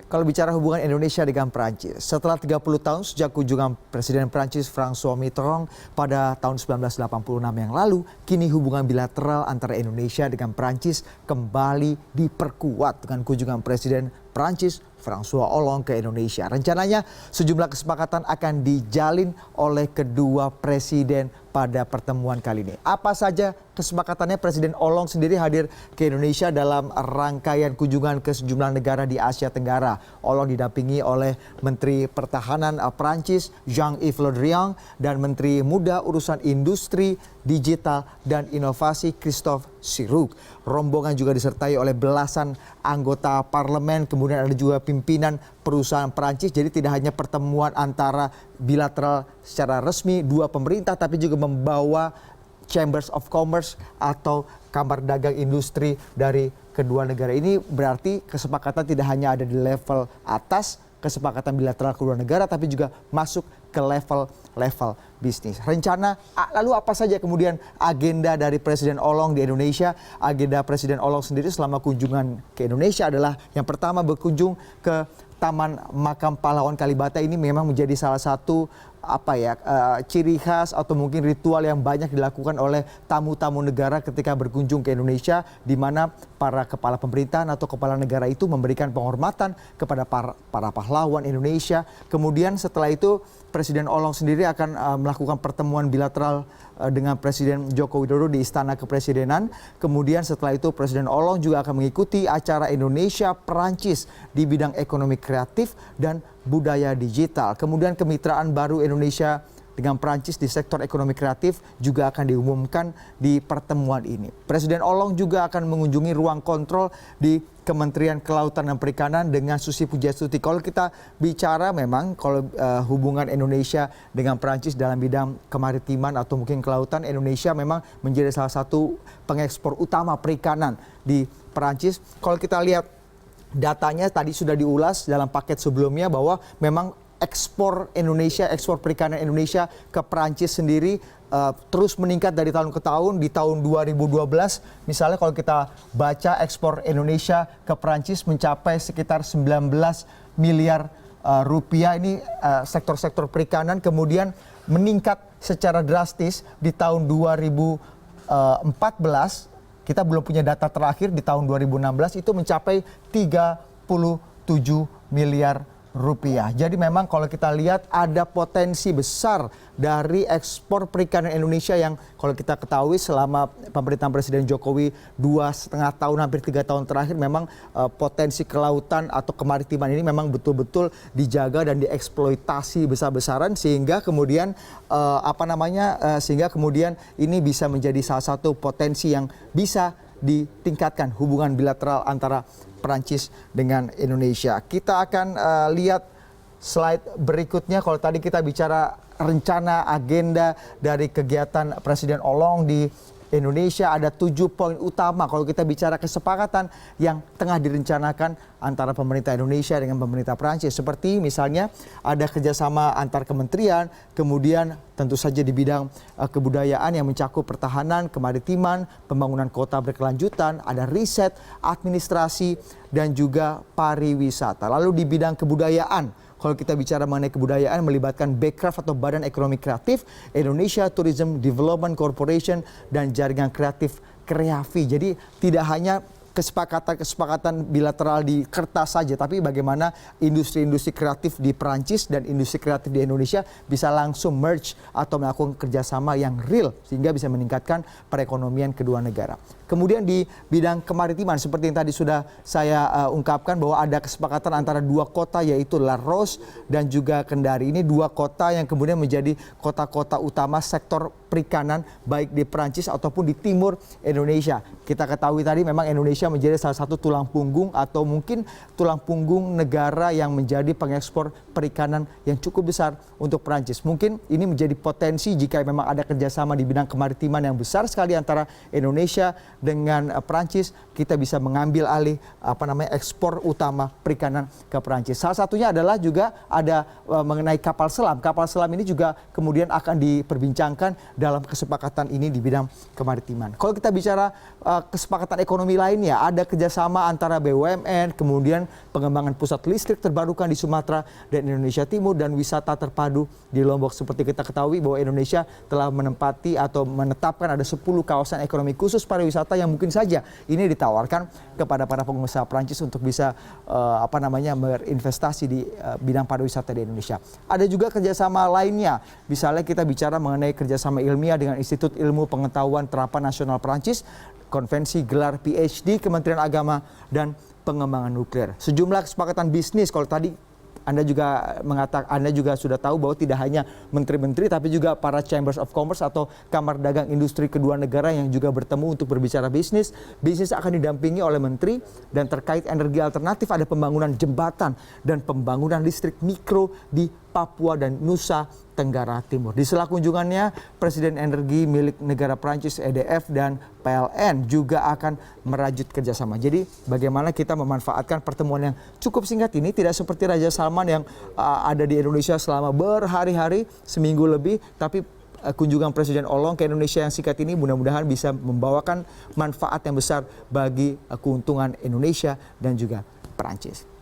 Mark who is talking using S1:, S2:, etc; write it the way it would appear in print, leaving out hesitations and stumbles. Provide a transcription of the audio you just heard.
S1: Kalau bicara hubungan Indonesia dengan Prancis, setelah 30 tahun sejak kunjungan Presiden Prancis François Mitterrand pada tahun 1986 yang lalu, kini hubungan bilateral antara Indonesia dengan Prancis kembali diperkuat dengan kunjungan Presiden Prancis François Hollande ke Indonesia. Rencananya sejumlah kesepakatan akan dijalin oleh kedua presiden pada pertemuan kali ini. Apa saja kesepakatannya? Presiden Hollande sendiri hadir ke Indonesia dalam rangkaian kunjungan ke sejumlah negara di Asia Tenggara. Hollande didampingi oleh Menteri Pertahanan Prancis Jean-Yves Le Drian dan Menteri Muda Urusan Industri, Digital dan Inovasi Christophe Sirouk. Rombongan juga disertai oleh belasan anggota parlemen, kemudian ada juga pimpinan perusahaan Prancis. Jadi tidak hanya pertemuan antara bilateral secara resmi dua pemerintah, tapi juga membawa Chambers of Commerce atau Kamar Dagang Industri dari kedua negara. Ini berarti kesepakatan tidak hanya ada di level atas, kesepakatan bilateral kedua negara, tapi juga masuk ke level bisnis. Rencana, lalu apa saja kemudian agenda dari Presiden Hollande di Indonesia? Agenda Presiden Hollande sendiri selama kunjungan ke Indonesia adalah yang pertama berkunjung ke Taman Makam Pahlawan Kalibata. Ini memang menjadi salah satu ciri khas atau mungkin ritual yang banyak dilakukan oleh tamu-tamu negara ketika berkunjung ke Indonesia, di mana para kepala pemerintahan atau kepala negara itu memberikan penghormatan kepada para pahlawan Indonesia. Kemudian setelah itu Presiden Hollande sendiri akan melakukan pertemuan bilateral dengan Presiden Joko Widodo di Istana Kepresidenan. Kemudian setelah itu Presiden Hollande juga akan mengikuti acara Indonesia Prancis di bidang ekonomi kreatif dan budaya digital. Kemudian kemitraan baru Indonesia dengan Prancis di sektor ekonomi kreatif juga akan diumumkan di pertemuan ini. Presiden Hollande juga akan mengunjungi ruang kontrol di Kementerian Kelautan dan Perikanan dengan Susi Pujastuti. Kalau kita bicara memang kalau hubungan Indonesia dengan Prancis dalam bidang kemaritiman atau mungkin kelautan, Indonesia memang menjadi salah satu pengekspor utama perikanan di Prancis. Kalau kita lihat datanya tadi sudah diulas dalam paket sebelumnya bahwa memang ekspor Indonesia, ekspor perikanan Indonesia ke Prancis sendiri terus meningkat dari tahun ke tahun. Di tahun 2012 misalnya kalau kita baca ekspor Indonesia ke Prancis mencapai sekitar 19 miliar rupiah. Ini sektor-sektor perikanan, kemudian meningkat secara drastis di tahun 2014. Kita belum punya data terakhir, di tahun 2016 itu mencapai 37 miliar rupiah. Jadi memang kalau kita lihat ada potensi besar dari ekspor perikanan Indonesia yang kalau kita ketahui selama pemerintahan Presiden Jokowi 2,5 tahun, hampir 3 tahun terakhir, memang potensi kelautan atau kemaritiman ini memang betul-betul dijaga dan dieksploitasi besar-besaran sehingga kemudian sehingga kemudian ini bisa menjadi salah satu potensi yang bisa ditingkatkan hubungan bilateral antara Prancis dengan Indonesia. Kita akan lihat slide berikutnya. Kalau tadi kita bicara rencana agenda dari kegiatan Presiden Hollande di Indonesia, ada 7 poin utama kalau kita bicara kesepakatan yang tengah direncanakan antara pemerintah Indonesia dengan pemerintah Prancis. Seperti misalnya ada kerjasama antar kementerian, kemudian tentu saja di bidang kebudayaan yang mencakup pertahanan, kemaritiman, pembangunan kota berkelanjutan, ada riset, administrasi, dan juga pariwisata. Lalu di bidang kebudayaan, kalau kita bicara mengenai kebudayaan melibatkan Bekraf atau Badan Ekonomi Kreatif, Indonesia Tourism Development Corporation, dan jaringan kreatif Kreafi. Jadi tidak hanya kesepakatan bilateral di kertas saja, tapi bagaimana industri-industri kreatif di Perancis dan industri kreatif di Indonesia bisa langsung merge atau melakukan kerjasama yang real sehingga bisa meningkatkan perekonomian kedua negara. Kemudian di bidang kemaritiman seperti yang tadi sudah saya ungkapkan bahwa ada kesepakatan antara dua kota yaitu La Rose dan juga Kendari. Ini dua kota yang kemudian menjadi kota-kota utama sektor perikanan baik di Perancis ataupun di timur Indonesia. Kita ketahui tadi memang Indonesia menjadi salah satu tulang punggung atau mungkin tulang punggung negara yang menjadi pengekspor perikanan yang cukup besar untuk Perancis. Mungkin ini menjadi potensi jika memang ada kerjasama di bidang kemaritiman yang besar sekali antara Indonesia dengan Perancis, kita bisa mengambil alih ekspor utama perikanan ke Perancis. Salah satunya adalah juga ada mengenai kapal selam. Kapal selam ini juga kemudian akan diperbincangkan dalam kesepakatan ini di bidang kemaritiman. Kalau kita bicara kesepakatan ekonomi lainnya, ada kerjasama antara BUMN, kemudian pengembangan pusat listrik terbarukan di Sumatera dan Indonesia Timur, dan wisata terpadu di Lombok. Seperti kita ketahui bahwa Indonesia telah menempati atau menetapkan ada 10 kawasan ekonomi khusus pariwisata yang mungkin saja ini ditawarkan kepada para pengusaha Prancis untuk bisa berinvestasi di bidang pariwisata di Indonesia. Ada juga kerjasama lainnya, misalnya kita bicara mengenai kerjasama ilmiah dengan Institut Ilmu Pengetahuan Terapan Nasional Prancis, konvensi gelar PhD Kementerian Agama, dan pengembangan nuklir. Sejumlah kesepakatan bisnis, kalau tadi Anda juga sudah tahu bahwa tidak hanya menteri-menteri tapi juga para Chambers of Commerce atau Kamar Dagang Industri kedua negara yang juga bertemu untuk berbicara bisnis. Bisnis akan didampingi oleh menteri, dan terkait energi alternatif ada pembangunan jembatan dan pembangunan listrik mikro di Papua dan Nusa Tenggara Timur. Di sela kunjungannya, Presiden Energi milik negara Prancis EDF dan PLN juga akan merajut kerjasama. Jadi bagaimana kita memanfaatkan pertemuan yang cukup singkat ini, tidak seperti Raja Salman yang ada di Indonesia selama berhari-hari, seminggu lebih, tapi kunjungan Presiden Hollande ke Indonesia yang singkat ini mudah-mudahan bisa membawakan manfaat yang besar bagi keuntungan Indonesia dan juga Prancis.